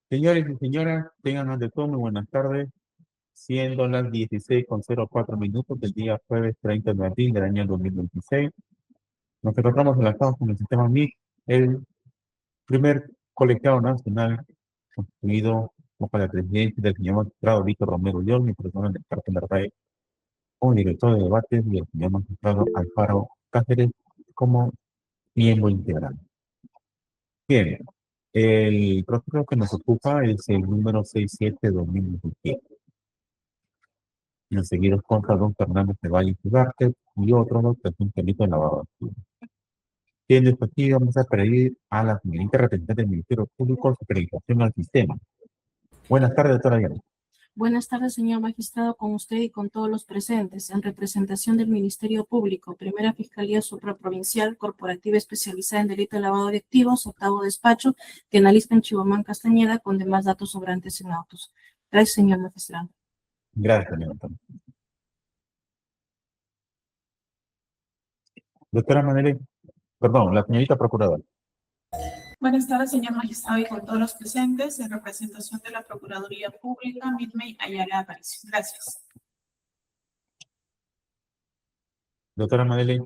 Señores y señoras, tengan ante todo muy buenas tardes, siendo las 16:04 del día jueves 30 de abril del año 2026. Nos encontramos enlazados con el sistema MIC, el primer colegiado nacional constituido bajo la presidencia del señor magistrado Víctor Romero León, mi persona del Parque Narváez, como director de debates, y el señor magistrado Alfaro Cáceres como miembro integral. Bien, el proceso que nos ocupa es el número 67/2017. Y seguidos contra don Fernández de Valle Ugarte y otro dos presuntamente lavado de activos. Siendo esto aquí, vamos a pedir a la señorita representante del Ministerio Público su acreditación al sistema. Buenas tardes, doctora Diana. Buenas tardes, señor magistrado, con usted y con todos los presentes. En representación del Ministerio Público, Primera Fiscalía Supraprovincial, Corporativa Especializada en Delito de Lavado de Activos, octavo despacho, que analiza en Chibomán, Castañeda, con demás datos sobrantes en autos. Gracias, señor magistrado. Gracias, señor Antonio. Doctora Manere, perdón, la señorita procuradora. Buenas tardes, señor magistrado, y con todos los presentes, en representación de la Procuraduría Pública, Midmey Ayala Aparicio. Gracias. Doctora Madeleine.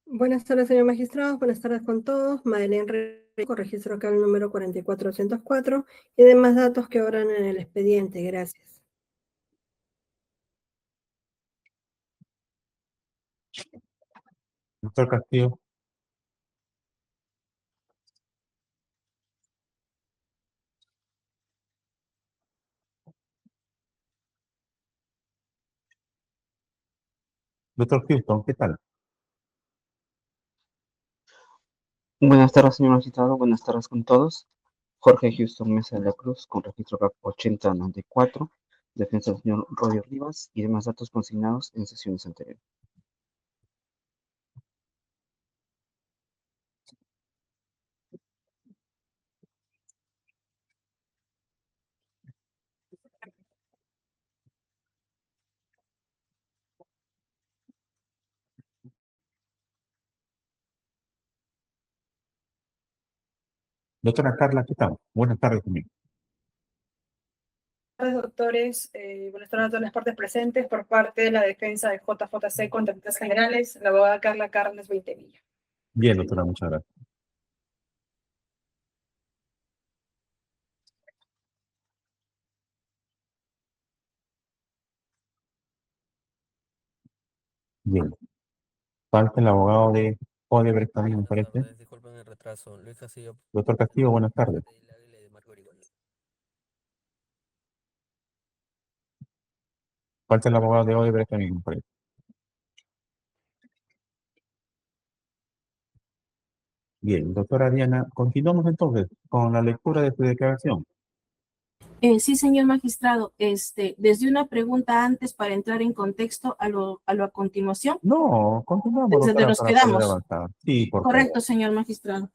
Buenas tardes, señor magistrado. Buenas tardes con todos. Madeleine Rico, registro acá el número 44204 y demás datos que obran en el expediente. Gracias. Doctor Castillo. Doctor Houston, ¿qué tal? Buenas tardes, señor magistrado. Buenas tardes con todos. Jorge Houston Mesa de la Cruz, con registro CAP 8094, defensa del señor Roger Rivas y demás datos consignados en sesiones anteriores. Doctora Carla, ¿qué tal? Buenas tardes también. Buenas tardes, doctores. Buenas tardes a todas las partes presentes. Por parte de la defensa de JJC contra Contratistas Generales, la abogada Carla Carnes Veintevilla. Bien, doctora, muchas gracias. Bien. Falta el abogado de Odebrecht también, me parece. Disculpen el retraso. Luis Castillo. Doctor Castillo, buenas tardes. Falta el abogado de Odebrecht también, me parece. Bien, doctora Diana, continuamos entonces con la lectura de su declaración. Sí, señor magistrado, desde una pregunta antes para entrar en contexto a lo a continuación. No, continuamos, Desde doctora, nos para poder quedamos. avanzar. Sí, por Correcto, favor. señor magistrado.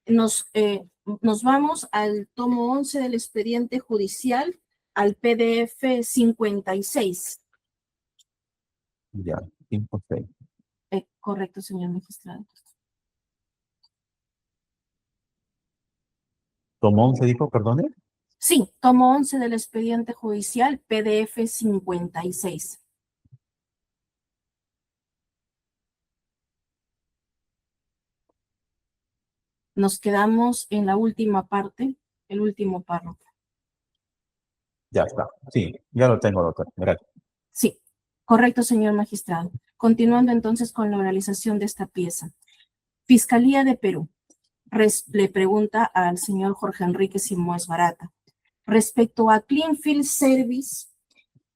Nos vamos al tomo 11 del expediente judicial, al PDF 56. Ya, 5-6. Correcto, señor magistrado. ¿Tomo 11 dijo, perdone? Sí, tomo 11 del expediente judicial, PDF 56. Nos quedamos en la última parte, el último párrafo. Ya está. Sí, ya lo tengo, doctor. Gracias. Sí, correcto, señor magistrado. Continuando entonces con la oralización de esta pieza. Fiscalía de Perú. Le pregunta al señor Jorge Enrique Simoes Barata. Respecto a Cleanfield Service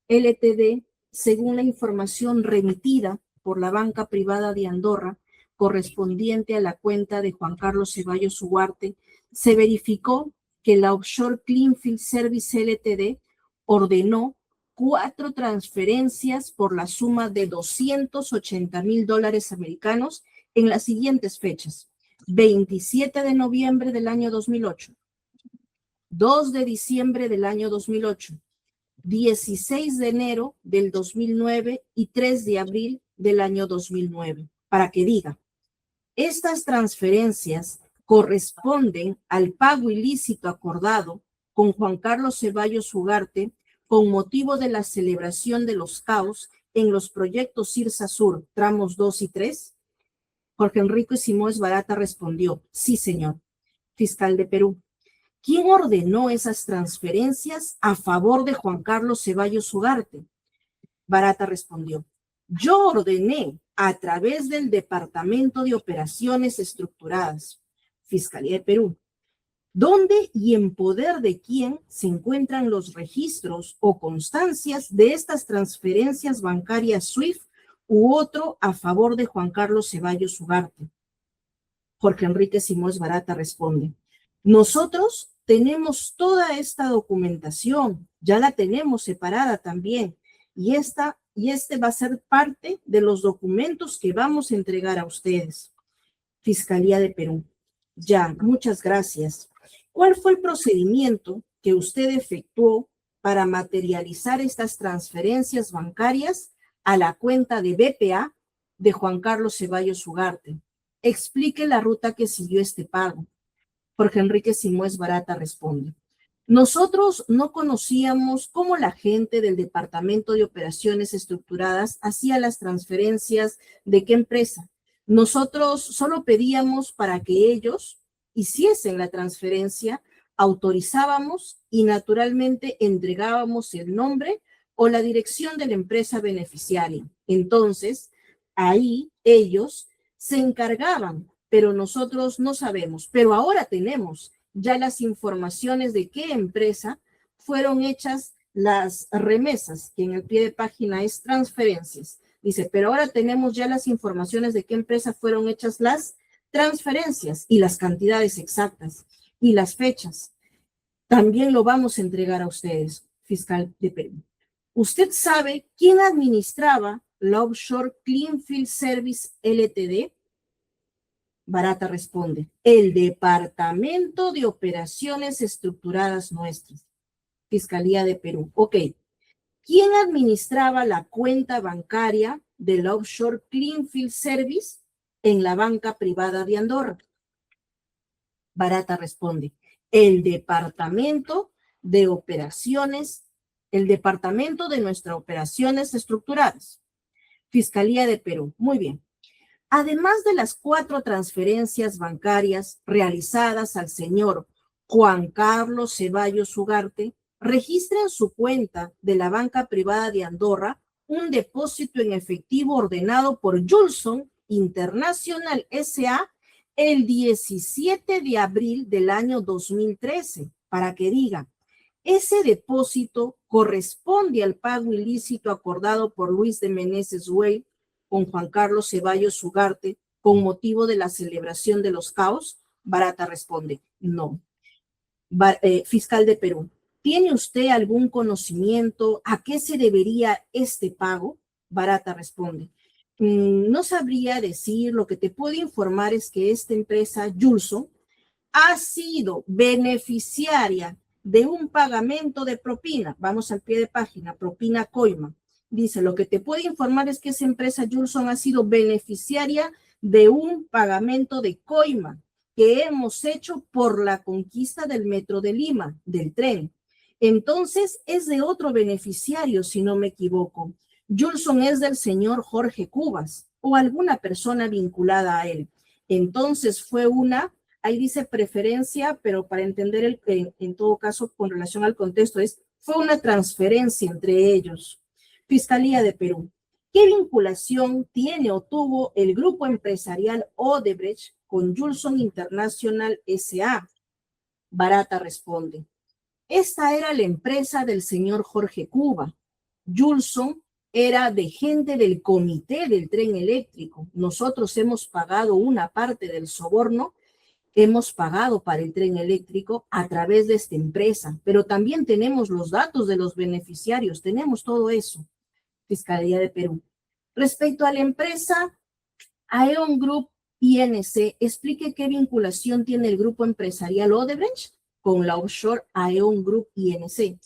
Ltd, según la información remitida por la banca privada de Andorra, correspondiente a la cuenta de Juan Carlos Ceballos Ugarte, se verificó que la offshore Cleanfield Service Ltd ordenó 4 transferencias por la suma de $280,000 americanos en las siguientes fechas: 27 de noviembre del año 2008, 2 de diciembre del año 2008, 16 de enero del 2009 y 3 de abril del año 2009, para que diga, estas transferencias corresponden al pago ilícito acordado con Juan Carlos Ceballos Ugarte con motivo de la celebración de los CAOs en los proyectos Cirsa Sur, tramos 2 y 3? Jorge Enrique Simões Barata respondió, sí, señor. Fiscal de Perú, ¿quién ordenó esas transferencias a favor de Juan Carlos Ceballos Ugarte? Barata respondió, yo ordené a través del Departamento de Operaciones Estructuradas, Fiscalía de Perú. ¿Dónde y en poder de quién se encuentran los registros o constancias de estas transferencias bancarias SWIFT u otro a favor de Juan Carlos Ceballos Ugarte? Jorge Enrique Simões Barata responde, nosotros tenemos toda esta documentación, ya la tenemos separada también, y este va a ser parte de los documentos que vamos a entregar a ustedes. Fiscalía de Perú. Ya, muchas gracias. ¿Cuál fue el procedimiento que usted efectuó para materializar estas transferencias bancarias a la cuenta de BPA de Juan Carlos Ceballos Ugarte? Explique la ruta que siguió este pago. Jorge Enrique Simões Barata responde, nosotros no conocíamos cómo la gente del Departamento de Operaciones Estructuradas hacía las transferencias de qué empresa. Nosotros solo pedíamos para que ellos hiciesen la transferencia, autorizábamos y naturalmente entregábamos el nombre o la dirección de la empresa beneficiaria. Entonces, ahí ellos se encargaban, pero nosotros no sabemos. Pero ahora tenemos ya las informaciones de qué empresa fueron hechas las remesas, que en el pie de página es transferencias. Dice, pero ahora tenemos ya las informaciones de qué empresa fueron hechas las transferencias y las cantidades exactas y las fechas. También lo vamos a entregar a ustedes, fiscal de Perú. ¿Usted sabe quién administraba la Offshore Cleanfield Service Ltd? Barata responde, el Departamento de Operaciones Estructuradas Nuestras. Fiscalía de Perú. Ok. ¿Quién administraba la cuenta bancaria de la Offshore Cleanfield Service en la banca privada de Andorra? Barata responde, el Departamento de Operaciones, el Departamento de nuestras Operaciones Estructuradas. Fiscalía de Perú. Muy bien. Además de las 4 transferencias bancarias realizadas al señor Juan Carlos Ceballos Ugarte, registra en su cuenta de la banca privada de Andorra un depósito en efectivo ordenado por Julson International S.A. el 17 de abril del año 2013, para que diga, ese depósito corresponde al pago ilícito acordado por Luis de Meneses Güell con Juan Carlos Ceballos Ugarte con motivo de la celebración de los CAOs. Barata responde, no. Fiscal de Perú, ¿tiene usted algún conocimiento a qué se debería este pago? Barata responde, no sabría decir, lo que te puedo informar es que esta empresa, Julson, ha sido beneficiaria de un pagamento de propina. Vamos al pie de página, propina coima. Dice, lo que te puedo informar es que esa empresa Julson ha sido beneficiaria de un pagamento de coima que hemos hecho por la conquista del Metro de Lima, del tren. Entonces, es de otro beneficiario, si no me equivoco. Julson es del señor Jorge Cubas o alguna persona vinculada a él. Entonces, fue una, ahí dice preferencia, pero para entender en todo caso, con relación al contexto, fue una transferencia entre ellos. Fiscalía de Perú, ¿qué vinculación tiene o tuvo el grupo empresarial Odebrecht con Julson International S.A.? Barata responde, esta era la empresa del señor Jorge Cuba. Julson era de gente del comité del tren eléctrico. Nosotros hemos pagado una parte del soborno, hemos pagado para el tren eléctrico a través de esta empresa, pero también tenemos los datos de los beneficiarios, tenemos todo eso. Fiscalía de Perú. Respecto a la empresa Aeon Group INC, explique qué vinculación tiene el grupo empresarial Odebrecht con la offshore Aeon Group INC.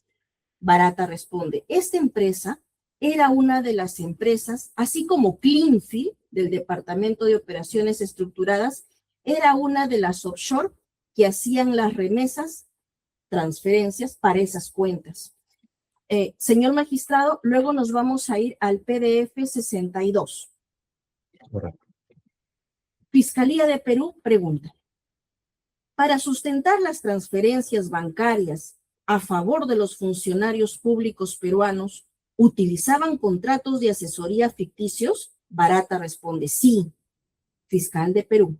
Barata responde, esta empresa era una de las empresas, así como Cleanfield, del Departamento de Operaciones Estructuradas, era una de las offshore que hacían las remesas, transferencias para esas cuentas. Señor magistrado, luego nos vamos a ir al PDF 62. Correcto. Fiscalía de Perú pregunta. Para sustentar las transferencias bancarias a favor de los funcionarios públicos peruanos, ¿utilizaban contratos de asesoría ficticios? Barata responde, sí. Fiscal de Perú.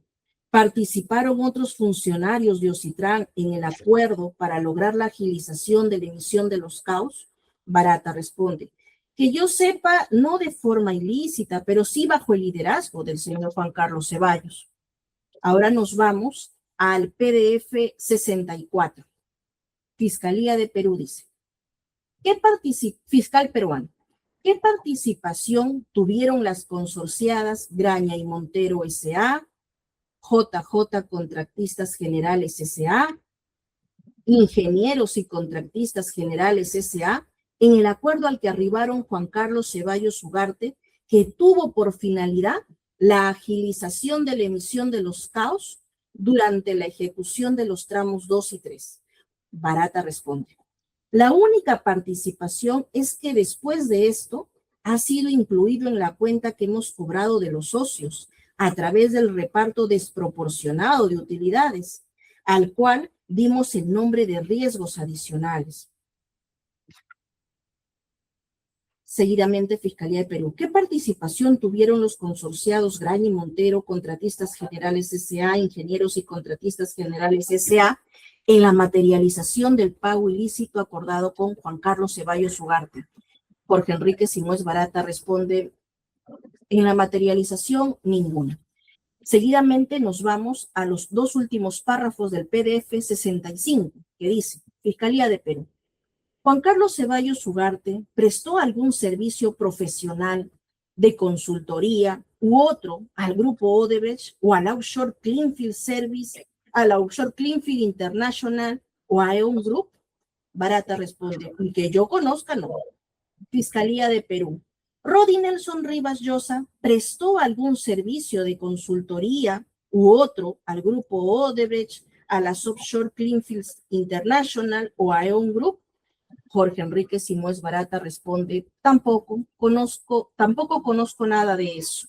¿Participaron otros funcionarios de Ocitran en el acuerdo para lograr la agilización de la emisión de los CAUs? Barata responde, que yo sepa, no de forma ilícita, pero sí bajo el liderazgo del señor Juan Carlos Ceballos. Ahora nos vamos al PDF 64. Fiscalía de Perú dice, fiscal peruano, ¿qué participación tuvieron las consorciadas Graña y Montero S.A., JJ Contratistas Generales S.A., Ingenieros y Contratistas Generales S.A., en el acuerdo al que arribaron Juan Carlos Ceballos Ugarte, que tuvo por finalidad la agilización de la emisión de los CAUs durante la ejecución de los tramos 2 y 3? Barata responde, la única participación es que después de esto ha sido incluido en la cuenta que hemos cobrado de los socios a través del reparto desproporcionado de utilidades, al cual dimos el nombre de riesgos adicionales. Seguidamente, Fiscalía de Perú. ¿Qué participación tuvieron los consorciados Graña y Montero, Contratistas Generales S.A., Ingenieros y Contratistas Generales S.A., en la materialización del pago ilícito acordado con Juan Carlos Ceballos Ugarte? Jorge Enrique Simões Barata responde, en la materialización, ninguna. Seguidamente nos vamos a los dos últimos párrafos del PDF 65, que dice, Fiscalía de Perú. Juan Carlos Ceballos Ugarte prestó algún servicio profesional de consultoría u otro al grupo Odebrecht o al Offshore Cleanfield Service, a la Offshore Cleanfield International o a EON Group. Barata responde, que yo conozca, no. Fiscalía de Perú. Rodi Nelson Rivas Llosa prestó algún servicio de consultoría u otro al grupo Odebrecht, a las Offshore Cleanfield International o a EON Group. Jorge Enrique Simões Barata responde, tampoco conozco nada de eso.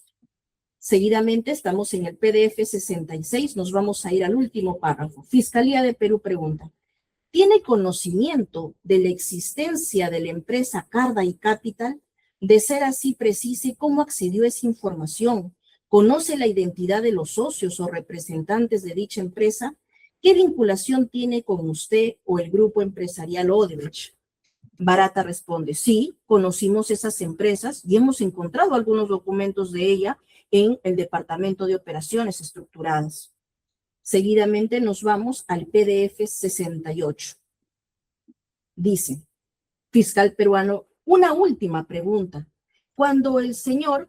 Seguidamente estamos en el PDF 66, nos vamos a ir al último párrafo. Fiscalía de Perú pregunta, ¿tiene conocimiento de la existencia de la empresa Carda y Capital? De ser así, precise cómo accedió a esa información. ¿Conoce la identidad de los socios o representantes de dicha empresa? ¿Qué vinculación tiene con usted o el grupo empresarial Odebrecht? Barata responde, sí, conocimos esas empresas y hemos encontrado algunos documentos de ella en el Departamento de Operaciones Estructuradas. Seguidamente nos vamos al PDF 68. Dice, fiscal peruano, una última pregunta. Cuando el señor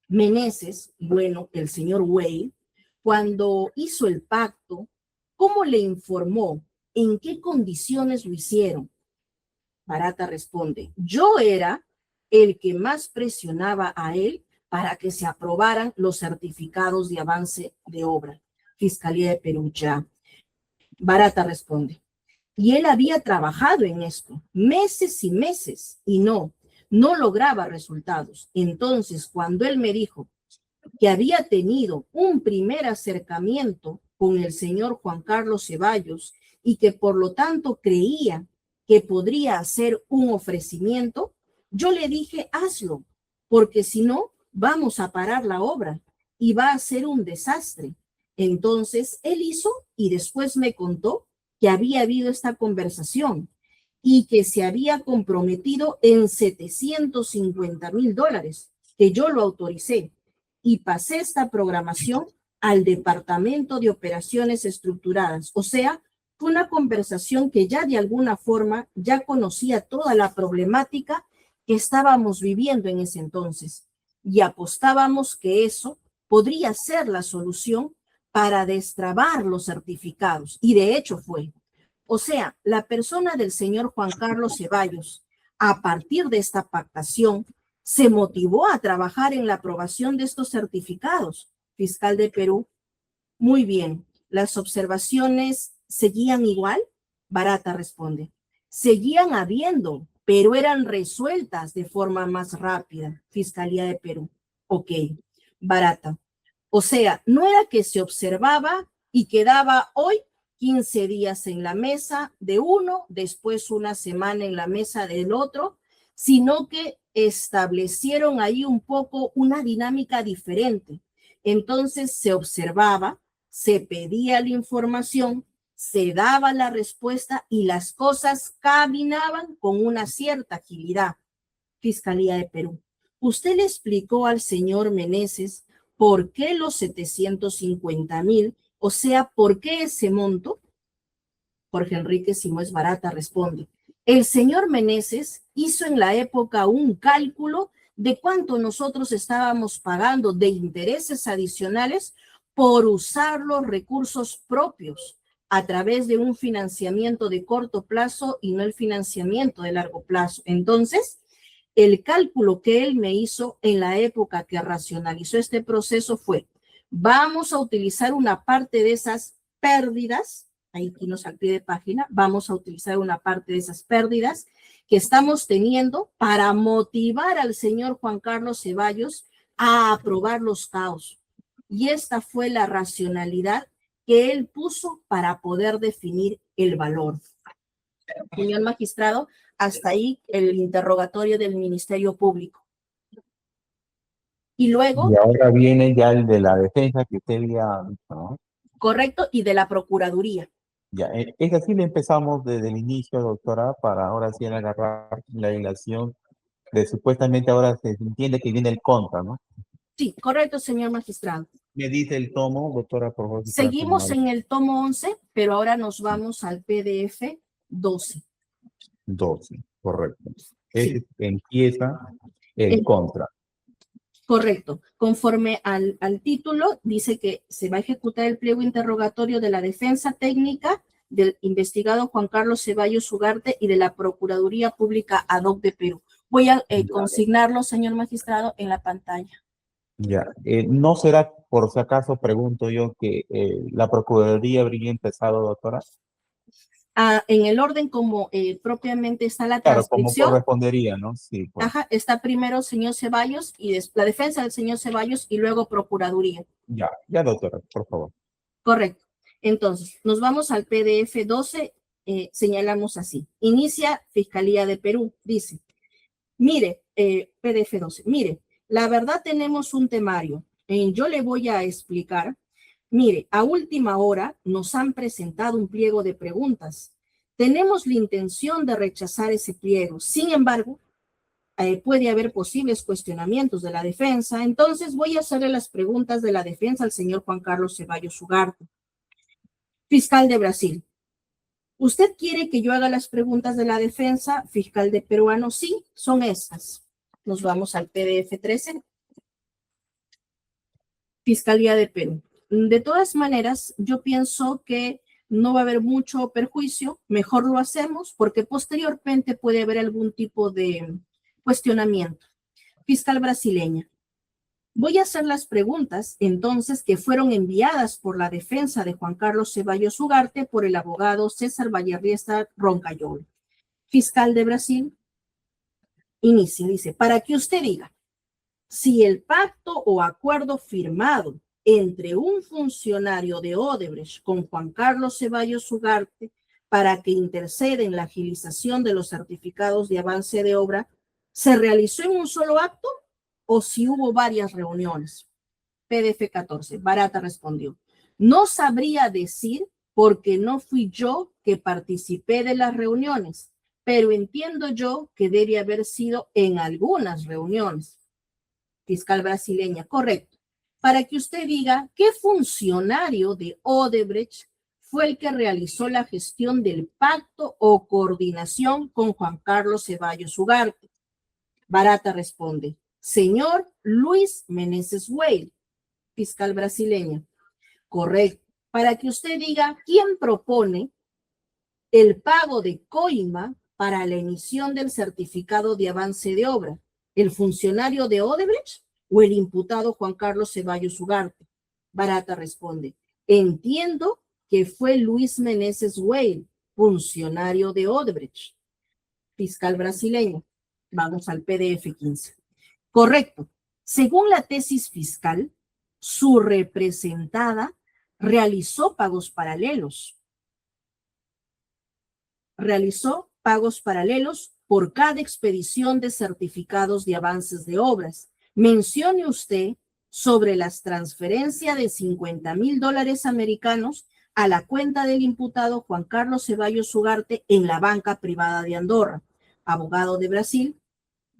Meneses, bueno, el señor Wey, cuando hizo el pacto, ¿cómo le informó? ¿En qué condiciones lo hicieron? Barata responde, yo era el que más presionaba a él para que se aprobaran los certificados de avance de obra. Fiscalía de Perú ya. Barata responde, y él había trabajado en esto meses y meses y no lograba resultados. Entonces, cuando él me dijo que había tenido un primer acercamiento con el señor Juan Carlos Ceballos y que por lo tanto creía que podría hacer un ofrecimiento, yo le dije, hazlo, porque si no, vamos a parar la obra y va a ser un desastre. Entonces, él hizo y después me contó que había habido esta conversación y que se había comprometido en $750,000, que yo lo autoricé y pasé esta programación al Departamento de Operaciones Estructuradas. O sea, fue una conversación que ya de alguna forma ya conocía toda la problemática que estábamos viviendo en ese entonces y apostábamos que eso podría ser la solución para destrabar los certificados y de hecho fue. O sea, la persona del señor Juan Carlos Ceballos, a partir de esta pactación, se motivó a trabajar en la aprobación de estos certificados. Fiscal de Perú, Muy bien. ¿Las observaciones seguían igual? Barata responde. Seguían habiendo, pero eran resueltas de forma más rápida. Fiscalía de Perú. Ok. Barata. O sea, no era que se observaba y quedaba hoy 15 días en la mesa de uno, después una semana en la mesa del otro, sino que establecieron ahí un poco una dinámica diferente. Entonces se observaba, se pedía la información, se daba la respuesta y las cosas caminaban con una cierta agilidad. Fiscalía de Perú. Usted le explicó al señor Meneses por qué los 750,000, o sea, por qué ese monto. Jorge Enrique Simões Barata responde. El señor Meneses hizo en la época un cálculo de cuánto nosotros estábamos pagando de intereses adicionales por usar los recursos propios a través de un financiamiento de corto plazo y no el financiamiento de largo plazo. Entonces, el cálculo que él me hizo en la época que racionalizó este proceso fue, vamos a utilizar una parte de esas pérdidas, aquí nos al pie de página, vamos a utilizar una parte de esas pérdidas que estamos teniendo para motivar al señor Juan Carlos Ceballos a aprobar los CAOs. Y esta fue la racionalidad que él puso para poder definir el valor. Señor magistrado, hasta ahí el interrogatorio del Ministerio Público. Y luego, Y ahora viene ya el de la defensa que usted había visto, ¿no? correcto, y de la Procuraduría. Ya, es así le empezamos desde el inicio, doctora, para ahora sí agarrar la ilación de supuestamente ahora se entiende que viene el contra, ¿no? Sí, correcto, señor magistrado. Me dice el tomo, doctora, por favor. si fuera tan Seguimos amable. en el tomo 11, pero ahora nos vamos al PDF 12. 12, correcto. Sí. Empieza el El- contra. Correcto. Conforme al título, dice que se va a ejecutar el pliego interrogatorio de la defensa técnica del investigado Juan Carlos Ceballos Ugarte y de la Procuraduría Pública ad hoc de Perú. Voy a consignarlo, señor magistrado, en la pantalla. Ya, ¿no será por si acaso, pregunto yo, que la Procuraduría habría empezado, doctora? En el orden como propiamente está la Claro, como transcripción, correspondería, ¿no? Sí, pues. ajá, está primero señor Ceballos y la defensa del señor Ceballos y luego Procuraduría. Ya, doctora, por favor. Correcto. Entonces, nos vamos al PDF 12, señalamos así. Inicia Fiscalía de Perú, dice, mire, PDF 12, mire, la verdad tenemos un temario. Yo le voy a explicar. Mire, a última hora nos han presentado un pliego de preguntas. Tenemos la intención de rechazar ese pliego. Sin embargo, puede haber posibles cuestionamientos de la defensa. Entonces voy a hacerle las preguntas de la defensa al señor Juan Carlos Ceballos Ugarte. Fiscal de Brasil. ¿Usted quiere que yo haga las preguntas de la defensa? Fiscal de peruano, sí, son estas. Nos vamos al PDF 13. Fiscalía de Perú. De todas maneras, yo pienso que no va a haber mucho perjuicio, mejor lo hacemos porque posteriormente puede haber algún tipo de cuestionamiento. Fiscal brasileña. Voy a hacer las preguntas, entonces, que fueron enviadas por la defensa de Juan Carlos Ceballos Ugarte por el abogado César Vallerriesta Roncayol. Fiscal de Brasil, inicia, dice, para que usted diga, si el pacto o acuerdo firmado entre un funcionario de Odebrecht con Juan Carlos Ceballos Ugarte para que interceda en la agilización de los certificados de avance de obra, ¿se realizó en un solo acto o si hubo varias reuniones? PDF 14, Barata respondió, no sabría decir porque no fui yo que participé de las reuniones, pero entiendo yo que debe haber sido en algunas reuniones. Fiscal brasileña, correcto. Para que usted diga qué funcionario de Odebrecht fue el que realizó la gestión del pacto o coordinación con Juan Carlos Ceballos Ugarte. Barata responde, señor Luis Meneses Weil. Fiscal brasileña, correcto. Para que usted diga quién propone el pago de coima para la emisión del certificado de avance de obra, el funcionario de Odebrecht o el imputado Juan Carlos Ceballos Ugarte. Barata responde, Entiendo que fue Luis Meneses Weil, funcionario de Odebrecht. Fiscal brasileño. Vamos al PDF 15. Correcto. Según la tesis fiscal, su representada realizó pagos paralelos. Realizó pagos paralelos por cada expedición de certificados de avances de obras. Mencione usted sobre las transferencias de $50,000 americanos a la cuenta del imputado Juan Carlos Ceballos Ugarte en la banca privada de Andorra. Abogado de Brasil,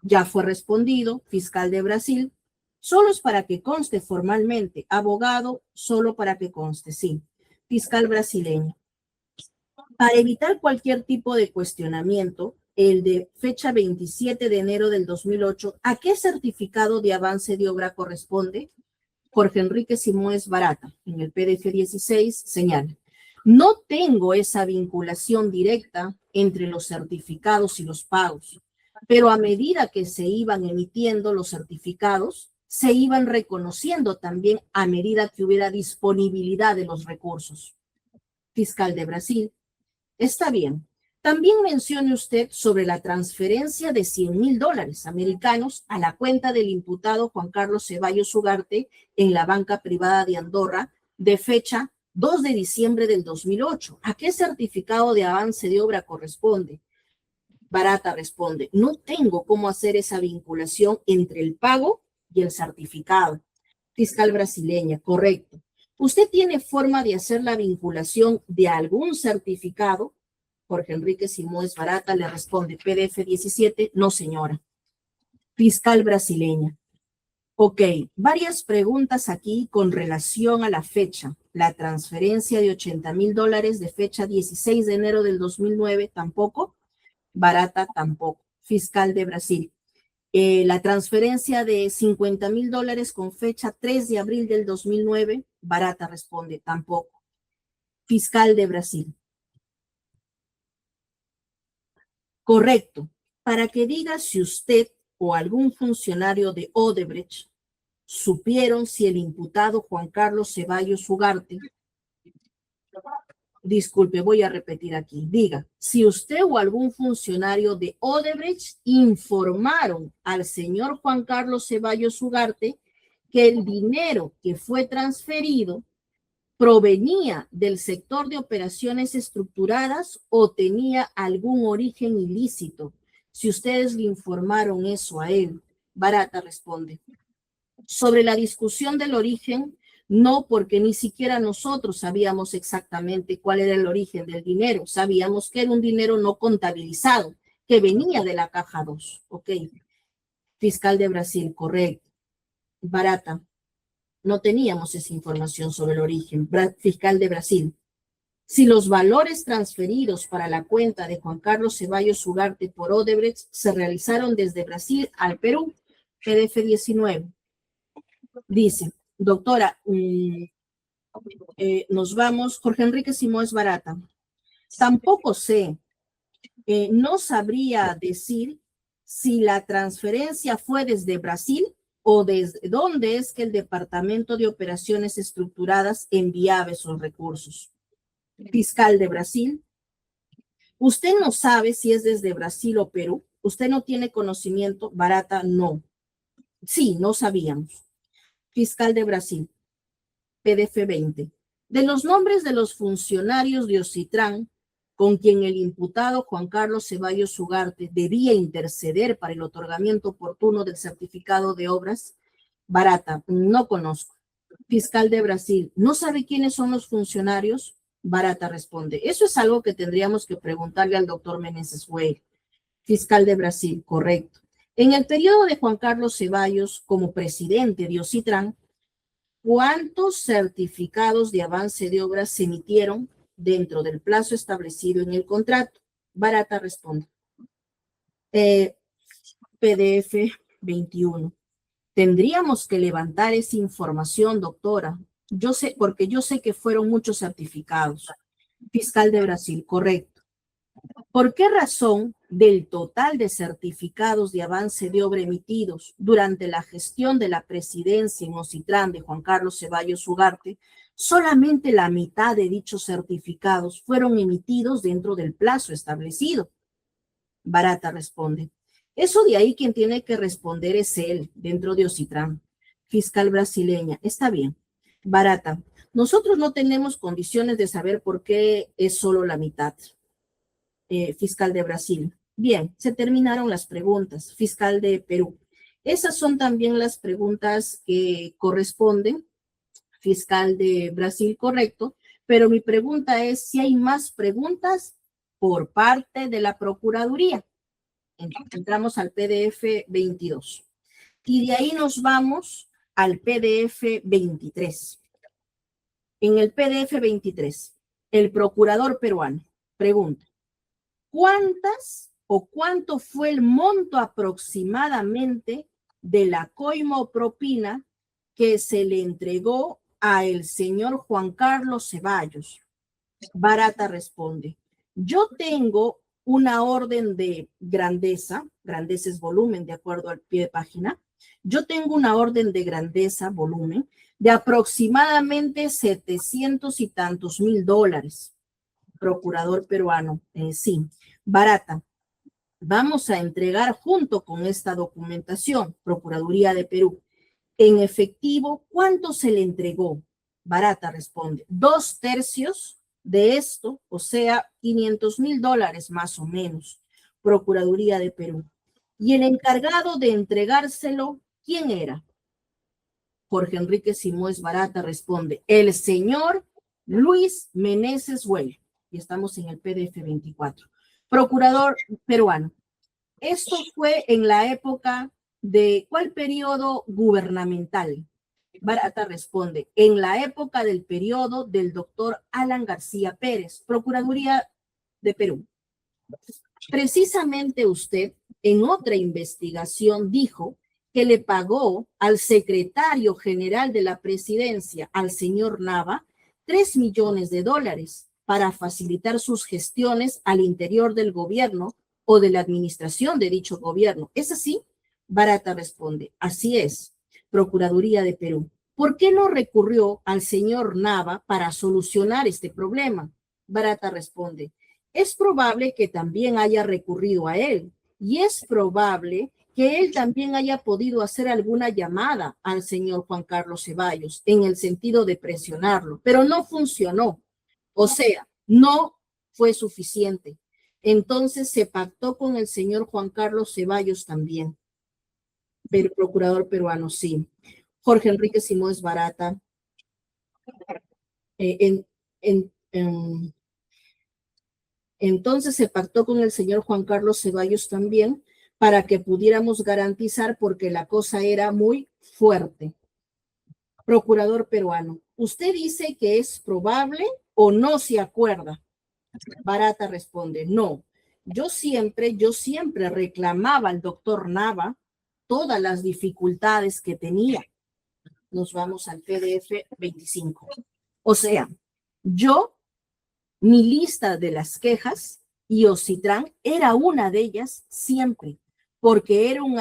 ya fue respondido. Fiscal de Brasil, solo es para que conste formalmente. Abogado, solo para que conste, sí. Fiscal brasileño. Para evitar cualquier tipo de cuestionamiento, el de fecha 27 de enero del 2008, ¿a qué certificado de avance de obra corresponde? Jorge Enrique Simoes Barata, en el PDF 16, señala: no tengo esa vinculación directa entre los certificados y los pagos, pero a medida que se iban emitiendo los certificados, se iban reconociendo también a medida que hubiera disponibilidad de los recursos. Fiscal de Brasil. Está bien. También mencione usted sobre la transferencia de $100,000 americanos a la cuenta del imputado Juan Carlos Ceballos Ugarte en la banca privada de Andorra de fecha 2 de diciembre del 2008. ¿A qué certificado de avance de obra corresponde? Barata responde: no tengo cómo hacer esa vinculación entre el pago y el certificado. Fiscal brasileña, correcto. ¿Usted tiene forma de hacer la vinculación de algún certificado? Jorge Enrique Simoes Barata le responde, PDF 17, no señora. Fiscal brasileña. Ok, varias preguntas aquí con relación a la fecha. La transferencia de $80,000 de fecha 16 de enero del 2009, tampoco. Barata, tampoco. Fiscal de Brasil. La transferencia de $50,000 con fecha 3 de abril del 2009, Barata responde, tampoco. Fiscal de Brasil. Correcto. Para que diga si usted o algún funcionario de Odebrecht supieron si el imputado Juan Carlos Ceballos Ugarte, disculpe, voy a repetir aquí, diga, si usted o algún funcionario de Odebrecht informaron al señor Juan Carlos Ceballos Ugarte que el dinero que fue transferido provenía del sector de operaciones estructuradas o tenía algún origen ilícito. Si ustedes le informaron eso a él, Barata responde. Sobre la discusión del origen, no, porque ni siquiera nosotros sabíamos exactamente cuál era el origen del dinero. Sabíamos que era un dinero no contabilizado, que venía de la caja 2. Ok. Fiscal de Brasil, correcto. Barata. No teníamos esa información sobre el origen. Fiscal de Brasil. Si los valores transferidos para la cuenta de Juan Carlos Ceballos Ugarte por Odebrecht se realizaron desde Brasil al Perú, PDF 19. Dice, doctora, nos vamos. Jorge Enrique Simoes Barata. Tampoco sé, no sabría decir si la transferencia fue desde Brasil o desde dónde es que el Departamento de Operaciones Estructuradas enviaba esos recursos. Fiscal de Brasil. Usted no sabe si es desde Brasil o Perú. Usted no tiene conocimiento. Barata, no. Sí, no sabíamos. Fiscal de Brasil. PDF 20. De los nombres de los funcionarios de Ocitran con quien el imputado Juan Carlos Ceballos Ugarte debía interceder para el otorgamiento oportuno del certificado de obras, Barata, no conozco. Fiscal de Brasil, ¿no sabe quiénes son los funcionarios? Barata responde, eso es algo que tendríamos que preguntarle al doctor Meneses Weil. Fiscal de Brasil, correcto. En el periodo de Juan Carlos Ceballos como presidente de Ocitran, ¿cuántos certificados de avance de obras se emitieron dentro del plazo establecido en el contrato? Barata responde. PDF 21. Tendríamos que levantar esa información, doctora. Yo sé, porque yo sé que fueron muchos certificados. Fiscal de Brasil, correcto. ¿Por qué razón del total de certificados de avance de obra emitidos durante la gestión de la presidencia en Ocitran de Juan Carlos Ceballos Ugarte, Solamente la mitad de dichos certificados fueron emitidos dentro del plazo establecido. Barata responde. Eso de ahí quien tiene que responder es él, dentro de Ocitran. Fiscal brasileña. Está bien. Barata. Nosotros no tenemos condiciones de saber por qué es solo la mitad. Fiscal de Brasil. Bien, se terminaron las preguntas. Fiscal de Perú. Esas son también las preguntas que corresponden. Fiscal de Brasil, correcto. Pero mi pregunta es si hay más preguntas por parte de la Procuraduría. Entramos al PDF 22. Y de ahí nos vamos al PDF 23. En el PDF 23, el procurador peruano pregunta, ¿cuántas o cuánto fue el monto aproximadamente de la coima o propina que se le entregó a el señor Juan Carlos Ceballos? Barata responde, yo tengo una orden de grandeza es volumen de acuerdo al pie de página, yo tengo una orden de grandeza, volumen, de aproximadamente 700 y tantos mil dólares. Procurador peruano, sí. Barata, vamos a entregar junto con esta documentación, Procuraduría de Perú, en efectivo, ¿cuánto se le entregó? Barata responde, 2/3 de esto, o sea, 500 mil dólares más o menos. Procuraduría de Perú. Y el encargado de entregárselo, ¿quién era? Jorge Enrique Simões Barata responde, el señor Luis Meneses Güell. Y estamos en el PDF 24. Procurador peruano. Esto fue en la época de ¿cuál periodo gubernamental? Barata responde, en la época del periodo del doctor Alan García Pérez, Procuraduría de Perú. Precisamente usted en otra investigación dijo que le pagó al secretario general de la presidencia, al señor Nava, 3 millones de dólares para facilitar sus gestiones al interior del gobierno o de la administración de dicho gobierno. ¿Es así? Barata responde, así es, Procuraduría de Perú. ¿Por qué no recurrió al señor Nava para solucionar este problema? Barata responde, es probable que también haya recurrido a él y es probable que él también haya podido hacer alguna llamada al señor Juan Carlos Ceballos en el sentido de presionarlo, pero no funcionó. O sea, no fue suficiente. Entonces se pactó con el señor Juan Carlos Ceballos también. Pero el procurador peruano, sí. Jorge Enrique Simões Barata. Entonces se pactó con el señor Juan Carlos Ceballos también para que pudiéramos garantizar porque la cosa era muy fuerte. Procurador peruano, ¿usted dice que es probable o no se acuerda? Barata responde, no. Yo siempre reclamaba al doctor Nava todas las dificultades que tenía. Nos vamos al PDF 25. O sea, mi lista de las quejas y Ocitran era una de ellas siempre, porque era un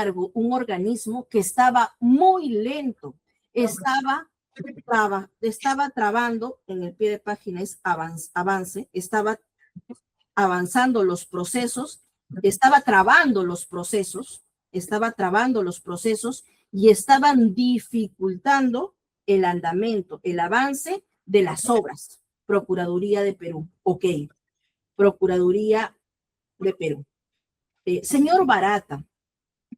organismo que estaba muy lento, estaba trabando, en el pie de página es avance, estaba avanzando los procesos, estaba trabando los procesos y estaban dificultando el andamiento, el avance de las obras. Procuraduría de Perú, ok. Procuraduría de Perú. Señor Barata,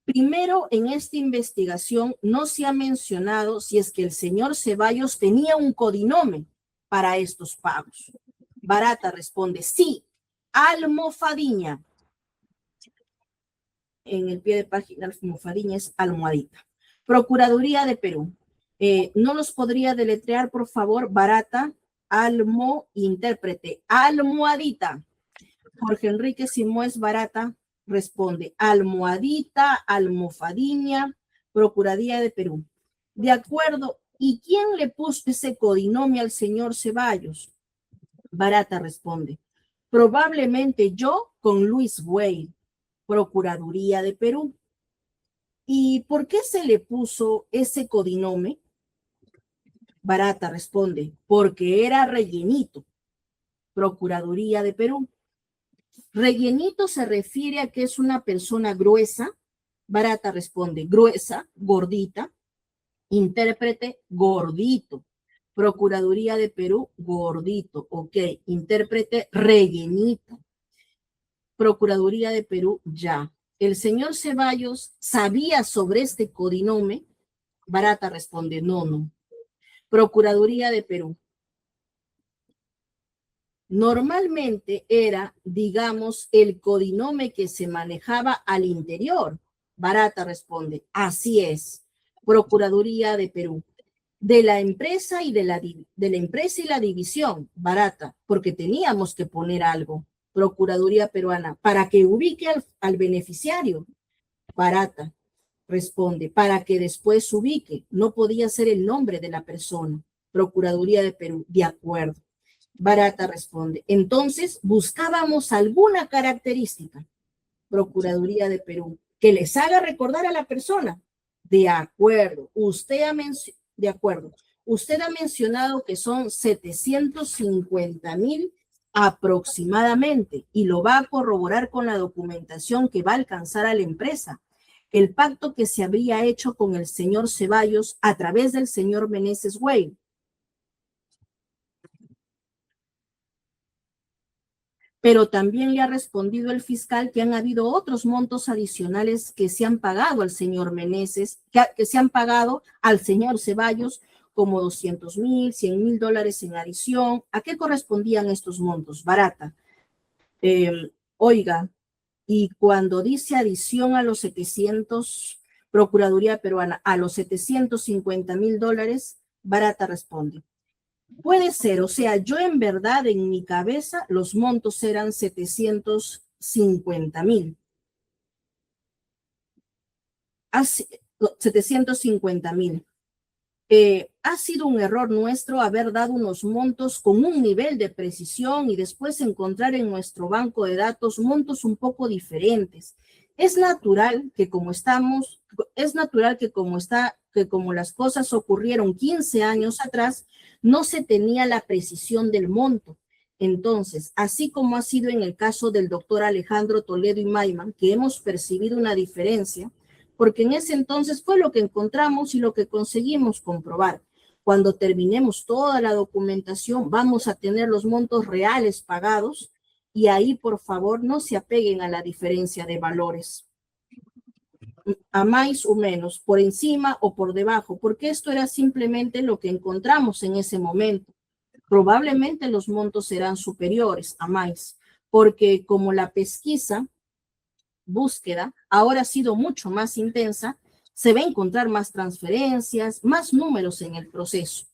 primero en esta investigación no se ha mencionado si es que el señor Ceballos tenía un codinome para estos pagos. Barata responde, sí, almofadiña. En el pie de página, almofadiña es almohadita. Procuraduría de Perú. ¿No los podría deletrear, por favor? Barata, intérprete, almohadita. Jorge Enrique Simões Barata responde, almohadita, almofadiña, Procuraduría de Perú. De acuerdo, ¿y quién le puso ese codinome al señor Ceballos? Barata responde, probablemente yo con Luis Güell, Procuraduría de Perú. ¿Y por qué se le puso ese codinome? Barata responde, porque era rellenito. Procuraduría de Perú. Rellenito se refiere a que es una persona gruesa. Barata responde, gruesa, gordita. Intérprete, gordito. Procuraduría de Perú, gordito. Ok. Intérprete, rellenito. Procuraduría de Perú, ya. ¿El señor Ceballos sabía sobre este codinome? Barata responde, no. Procuraduría de Perú. Normalmente era, digamos, el codinome que se manejaba al interior. Barata responde, así es. Procuraduría de Perú. De la empresa y de la empresa y la división. Barata, porque teníamos que poner algo. Procuraduría peruana, para que ubique al beneficiario. Barata responde, para que después ubique. No podía ser el nombre de la persona. Procuraduría de Perú, de acuerdo. Barata responde, entonces buscábamos alguna característica. Procuraduría de Perú, que les haga recordar a la persona. De acuerdo, de acuerdo. Usted ha mencionado que son 750,000 aproximadamente y lo va a corroborar con la documentación que va a alcanzar a la empresa. El pacto que se habría hecho con el señor Ceballos a través del señor Meneses Güey. Pero también le ha respondido el fiscal que han habido otros montos adicionales que se han pagado al señor Meneses, que se han pagado al señor Ceballos, como 200,000, 100,000 dólares en adición. ¿A qué correspondían estos montos? Barata. Oiga, y cuando dice adición a los 700, Procuraduría Peruana, a los 750,000 dólares, Barata responde. Puede ser, o sea, yo en verdad en mi cabeza los montos eran 750,000. 750,000. Ha sido un error nuestro haber dado unos montos con un nivel de precisión y después encontrar en nuestro banco de datos montos un poco diferentes. Es natural que como las cosas ocurrieron 15 años atrás, no se tenía la precisión del monto. Entonces, así como ha sido en el caso del doctor Alejandro Toledo y Maiman, que hemos percibido una diferencia, porque en ese entonces fue lo que encontramos y lo que conseguimos comprobar. Cuando terminemos toda la documentación, vamos a tener los montos reales pagados y ahí, por favor, no se apeguen a la diferencia de valores, a más o menos, por encima o por debajo, porque esto era simplemente lo que encontramos en ese momento. Probablemente los montos serán superiores a más, porque como la búsqueda ahora ha sido mucho más intensa, se va a encontrar más transferencias, más números en el proceso.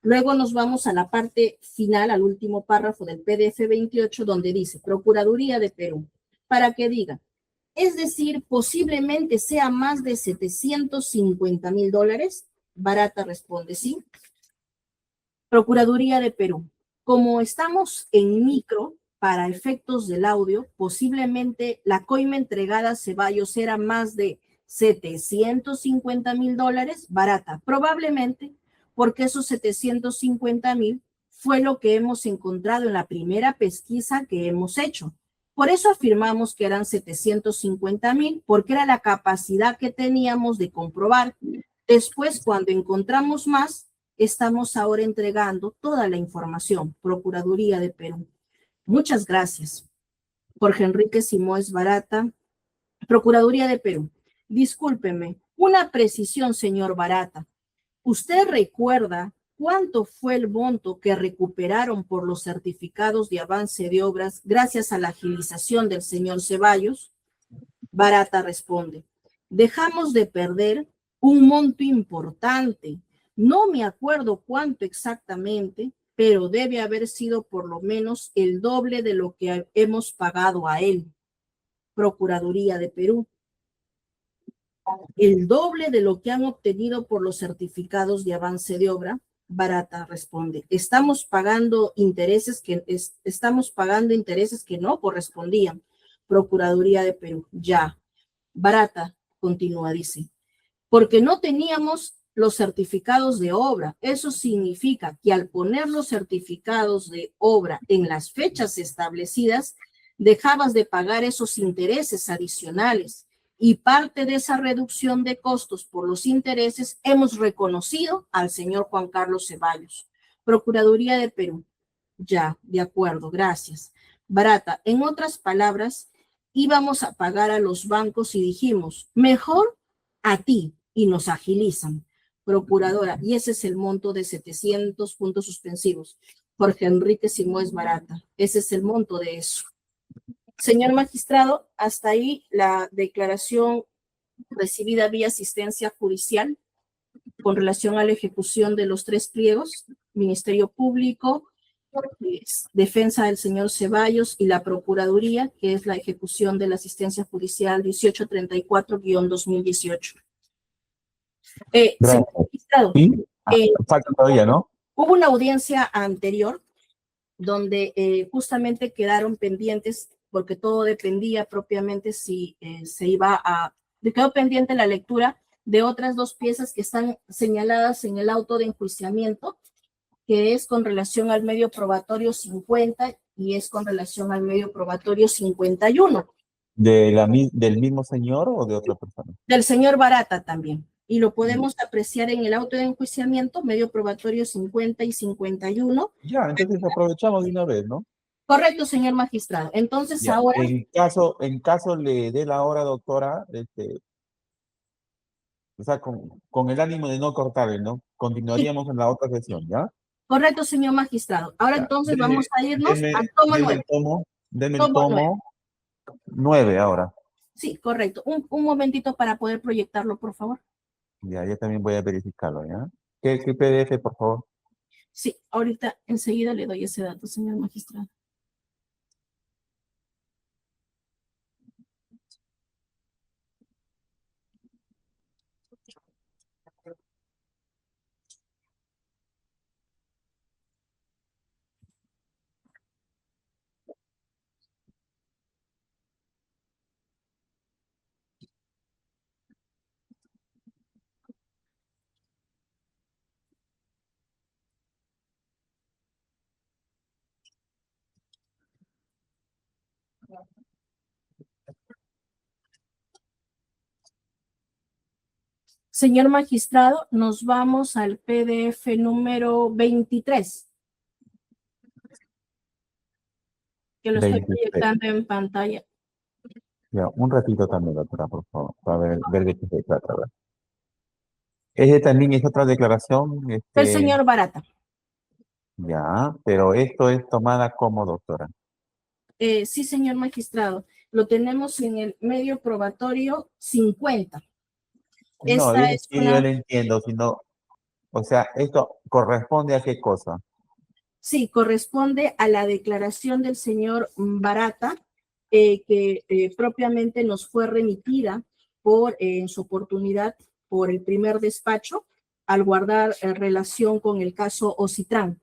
Luego nos vamos a la parte final, al último párrafo del PDF 28, donde dice Procuraduría de Perú, para que diga, es decir, posiblemente sea más de 750,000 dólares. Barata responde, sí. Procuraduría de Perú, como estamos en micro, para efectos del audio, posiblemente la coima entregada a Ceballos era más de 750,000 dólares, Barata, probablemente porque esos 750,000 fue lo que hemos encontrado en la primera pesquisa que hemos hecho. Por eso afirmamos que eran 750,000, porque era la capacidad que teníamos de comprobar. Después, cuando encontramos más, estamos ahora entregando toda la información. Procuraduría de Perú. Muchas gracias. Jorge Enrique Simoes Barata, Procuraduría de Perú. Discúlpeme, una precisión, señor Barata. ¿Usted recuerda cuánto fue el monto que recuperaron por los certificados de avance de obras gracias a la agilización del señor Ceballos? Barata responde, dejamos de perder un monto importante. No me acuerdo cuánto exactamente, pero debe haber sido por lo menos el doble de lo que hemos pagado a él. Procuraduría de Perú. El doble de lo que han obtenido por los certificados de avance de obra. Barata responde, estamos pagando intereses que no correspondían. Procuraduría de Perú, ya. Barata continúa, dice, porque no teníamos los certificados de obra. Eso significa que al poner los certificados de obra en las fechas establecidas, dejabas de pagar esos intereses adicionales y parte de esa reducción de costos por los intereses hemos reconocido al señor Juan Carlos Ceballos. Procuraduría de Perú. Ya, de acuerdo, gracias. Barata, en otras palabras, íbamos a pagar a los bancos y dijimos, mejor a ti, y nos agilizan. Procuradora, y ese es el monto de 700 puntos suspensivos. Jorge Enrique Simoes Barata, ese es el monto de eso. Señor magistrado, hasta ahí la declaración recibida vía asistencia judicial con relación a la ejecución de los 3 pliegos, Ministerio Público, defensa del señor Ceballos y la Procuraduría, que es la ejecución de la asistencia judicial 1834-2018. Señor magistrado, ¿Sí? Falta todavía, ¿no? hubo una audiencia anterior donde justamente quedaron pendientes, porque todo dependía propiamente si quedó pendiente la lectura de otras 2 piezas que están señaladas en el auto de enjuiciamiento, que es con relación al medio probatorio 50 y es con relación al medio probatorio 51. ¿Del mismo señor o de otra persona? Del señor Barata también. Y lo podemos apreciar en el auto de enjuiciamiento, medio probatorio 50 y 51. Ya, entonces aprovechamos de una vez, ¿no? Correcto, señor magistrado. Entonces Ya, ahora, en caso le dé la hora, doctora, o sea, con el ánimo de no cortarle, ¿no? Continuaríamos en la otra sesión, ¿ya? correcto, señor magistrado. Ahora Ya. entonces vamos a irnos al tomo 9. Deme el Tomo tomo 9 ahora. Sí, correcto. Un momentito para poder proyectarlo, por favor. Ya, yo también voy a verificarlo, ¿ya? ¿Qué PDF, por favor? Sí, ahorita enseguida le doy ese dato, señor magistrado. Señor magistrado, nos vamos al PDF número 23, que lo estoy 23. proyectando en pantalla. Ya, un ratito también, doctora, por favor, para ver de qué se trata, ¿verdad? Ese también es otra declaración, El señor Barata. ya, pero esto es tomada como doctora. Sí, señor magistrado, lo tenemos en el medio probatorio 50. No, Esta es yo una, lo entiendo, sino, o sea, ¿esto corresponde a qué cosa? sí, corresponde a la declaración del señor Barata, que propiamente nos fue remitida en su oportunidad por el primer despacho al guardar relación con el caso Ocitran.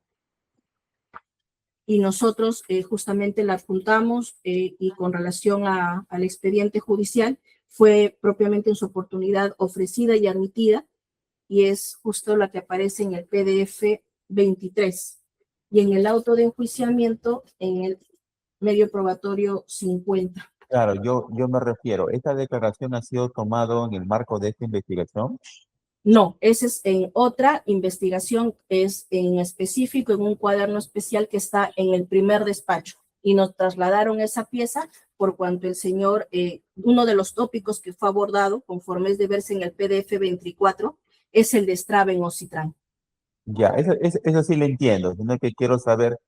Y nosotros justamente la adjuntamos y con relación al expediente judicial fue propiamente en su oportunidad ofrecida y admitida y es justo la que aparece en el PDF 23 y en el auto de enjuiciamiento en el medio probatorio 50. Claro, yo me refiero, ¿esta declaración ha sido tomado en el marco de esta investigación? No, ese es en otra investigación, es en específico en un cuaderno especial que está en el primer despacho y nos trasladaron esa pieza por cuanto el señor, uno de los tópicos que fue abordado conforme es de verse en el PDF 24 es el destrave en Ocitran. Ya, eso sí lo entiendo, sino que quiero saber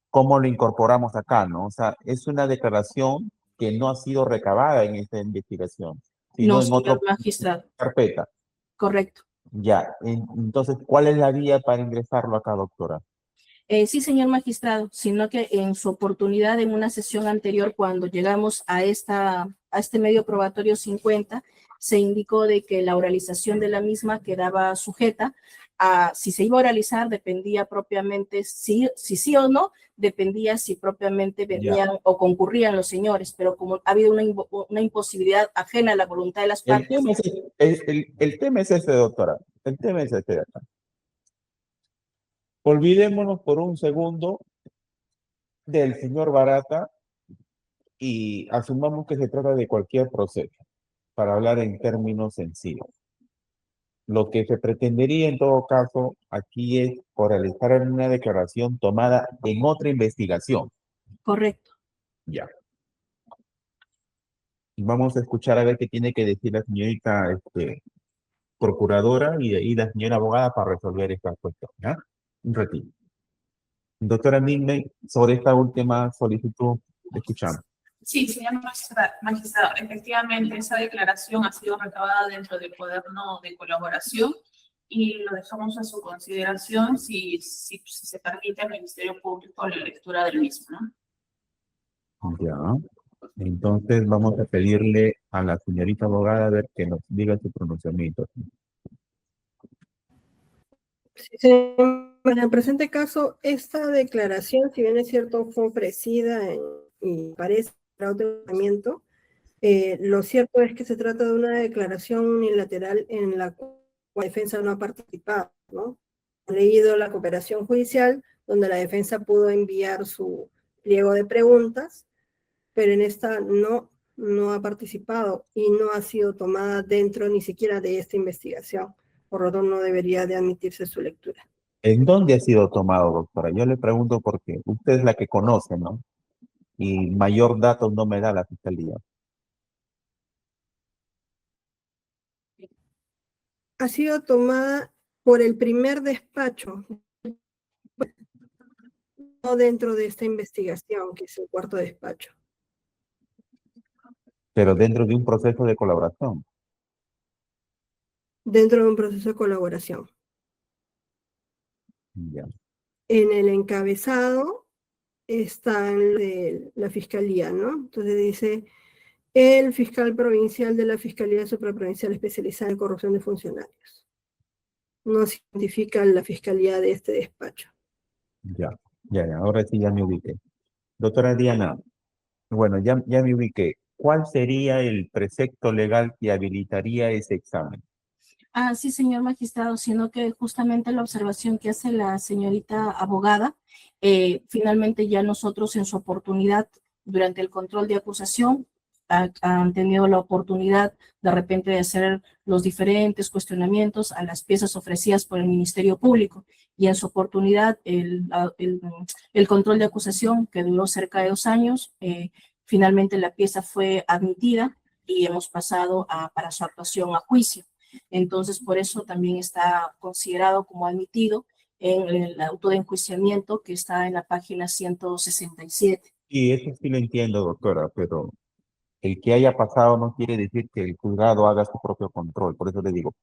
cómo lo incorporamos acá, ¿no? O sea, es una declaración que no ha sido recabada en esta investigación, sino No, en otra señor magistrado, carpeta. correcto. Ya, entonces, ¿cuál es la vía para ingresarlo acá, doctora? Sí, señor magistrado, sino que en su oportunidad en una sesión anterior, cuando llegamos a este medio probatorio 50, se indicó de que la oralización de la misma quedaba sujeta a si se iba a oralizar, dependía propiamente si sí o no, dependía si propiamente venían o concurrían los señores, pero como ha habido una imposibilidad ajena a la voluntad de las El partes. tema es, el tema es ese, doctora. El tema es este de acá. Olvidémonos por un segundo del señor Barata y asumamos que se trata de cualquier proceso, para hablar en términos sencillos. Lo que se pretendería en todo caso aquí es realizar una declaración tomada en otra investigación. Correcto. Ya. Vamos a escuchar a ver qué tiene que decir la señorita procuradora y de ahí la señora abogada para resolver esta cuestión. ¿Ya? Un ratito. Doctora Midney, sobre esta última solicitud, escuchamos. Sí, señor magistrado, efectivamente esa declaración ha sido recabada dentro del cuaderno de colaboración y lo dejamos a su consideración si se permite al Ministerio Público la lectura del mismo, ¿no? Ya. Entonces vamos a pedirle a la señorita abogada a ver que nos diga su pronunciamiento. Sí, en el presente caso, esta declaración, si bien es cierto, fue ofrecida y parece autorizamiento, lo cierto es que se trata de una declaración unilateral en la cual la defensa no ha participado, ¿no? He leído la cooperación judicial, donde la defensa pudo enviar su pliego de preguntas, pero en esta no ha participado y no ha sido tomada dentro ni siquiera de esta investigación. Por lo tanto, no debería de admitirse su lectura. ¿En dónde ha sido tomado, doctora? Yo le pregunto porque usted es la que conoce, ¿no? Y mayor datos no me da la fiscalía. Ha sido tomada por el primer despacho, no dentro de esta investigación, que es el cuarto despacho. Pero dentro de un proceso de colaboración. Dentro de un proceso de colaboración. Ya. En el encabezado está de la fiscalía, ¿no? Entonces dice, el fiscal provincial de la Fiscalía Supraprovincial Especializada en Corrupción de Funcionarios. No se identifica la fiscalía de este despacho. Ya. Ahora sí ya me ubiqué. Doctora Diana, bueno, ya me ubiqué. ¿Cuál sería el precepto legal que habilitaría ese examen? Sí, señor magistrado, sino que justamente la observación que hace la señorita abogada, finalmente ya nosotros en su oportunidad, durante el control de acusación, han tenido la oportunidad de repente de hacer los diferentes cuestionamientos a las piezas ofrecidas por el Ministerio Público y en su oportunidad el control de acusación que duró cerca de 2 años, finalmente la pieza fue admitida y hemos pasado para su actuación a juicio. Entonces, por eso también está considerado como admitido en el auto de enjuiciamiento que está en la página 167. Y eso sí lo entiendo, doctora, pero el que haya pasado no quiere decir que el juzgado haga su propio control. Por eso le digo,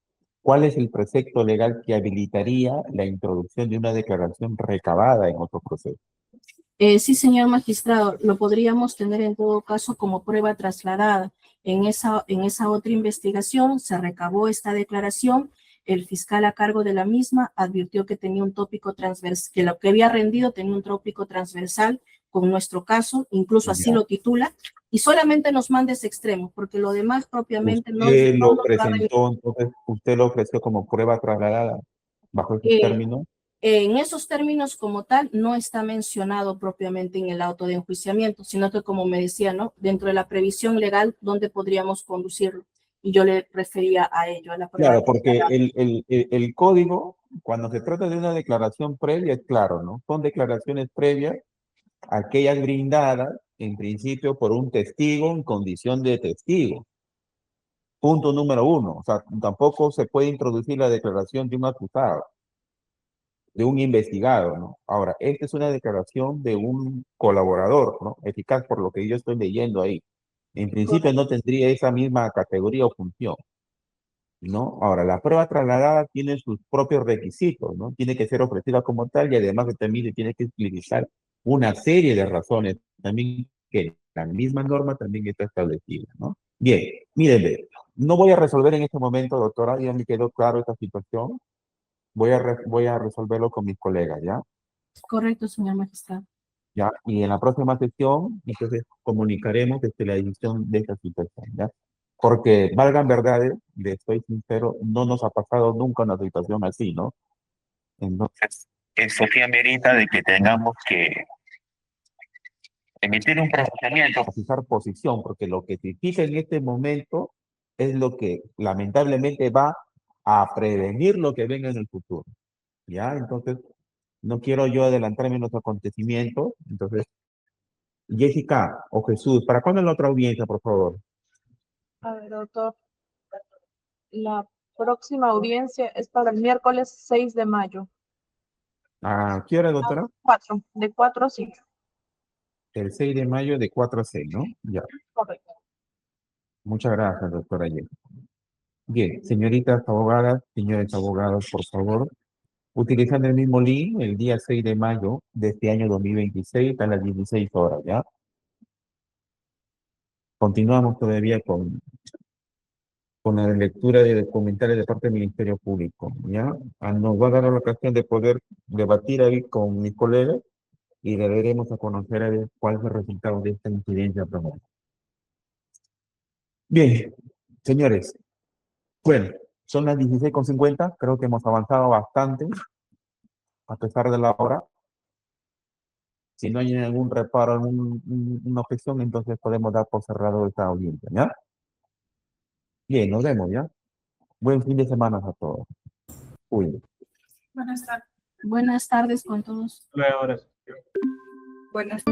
¿cuál es el precepto legal que habilitaría la introducción de una declaración recabada en otro proceso? Sí, señor magistrado, lo podríamos tener en todo caso como prueba trasladada. En esa otra investigación se recabó esta declaración, el fiscal a cargo de la misma advirtió que tenía un tópico transversal, que lo que había rendido tenía un tópico transversal con nuestro caso, incluso así Ya. lo titula, y solamente nos manda ese extremo, porque lo demás propiamente Usted no lo nos va a rendir. presentó, entonces usted lo ofreció como prueba trasladada bajo esos términos. En esos términos como tal no está mencionado propiamente en el auto de enjuiciamiento, sino que como me decía, ¿no? Dentro de la previsión legal, ¿dónde podríamos conducirlo? Y yo le refería a ello, a la prueba. Claro, porque el código, cuando se trata de una declaración previa, es claro, ¿no? Son declaraciones previas, aquellas brindadas, en principio, por un testigo en condición de testigo. Punto número 1. O sea, tampoco se puede introducir la declaración de un acusado, de un investigado, ¿no? Ahora, esta es una declaración de un colaborador, ¿no? Eficaz por lo que yo estoy leyendo ahí. En principio no tendría esa misma categoría o función, ¿no? Ahora, la prueba trasladada tiene sus propios requisitos, ¿no? Tiene que ser ofrecida como tal y además también se tiene que utilizar una serie de razones también que la misma norma también está establecida, ¿no? Bien, mírenme, no voy a resolver en este momento, doctora, ya me quedó claro esta situación. Voy a resolverlo con mis colegas, ¿ya? Correcto, señor magistrado. ¿Ya? Y en la próxima sesión, entonces, comunicaremos la decisión de esta situación, ¿ya? Porque, valgan verdades, le estoy sincero, no nos ha pasado nunca una situación así, ¿no? Entonces, eso sí amerita de que tengamos que emitir un procedimiento, fijar posición, porque lo que se fija en este momento es lo que lamentablemente va a prevenir lo que venga en el futuro, ¿ya? Entonces, no quiero yo adelantarme en los acontecimientos. Entonces, Jessica o Jesús, ¿para cuándo es la otra audiencia, por favor? A ver, doctor, la próxima audiencia es para el miércoles 6 de mayo, ¿A qué hora, doctora? 4, de 4 a 5. El 6 de mayo de 4 a 6, ¿no? Ya. Correcto. Muchas gracias, doctora Jessica. Bien, señoritas abogadas, señores abogados, por favor, utilizando el mismo link, el día 6 de mayo de este año 2026 a las 16 horas, ¿ya? Continuamos todavía con la lectura de comentarios de parte del Ministerio Público, ¿ya? Nos va a dar la ocasión de poder debatir ahí con mis colegas y le daremos a conocer a ver cuál es el resultado de esta incidencia promovida. Bien, señores, bueno, son las 16:50, creo que hemos avanzado bastante, a pesar de la hora. Si no hay algún reparo, una objeción, entonces podemos dar por cerrado esta audiencia, ¿ya? Bien, nos vemos, ¿ya? Buen fin de semana a todos. Cuídense. Buenas tardes. Buenas tardes con todos. Buenas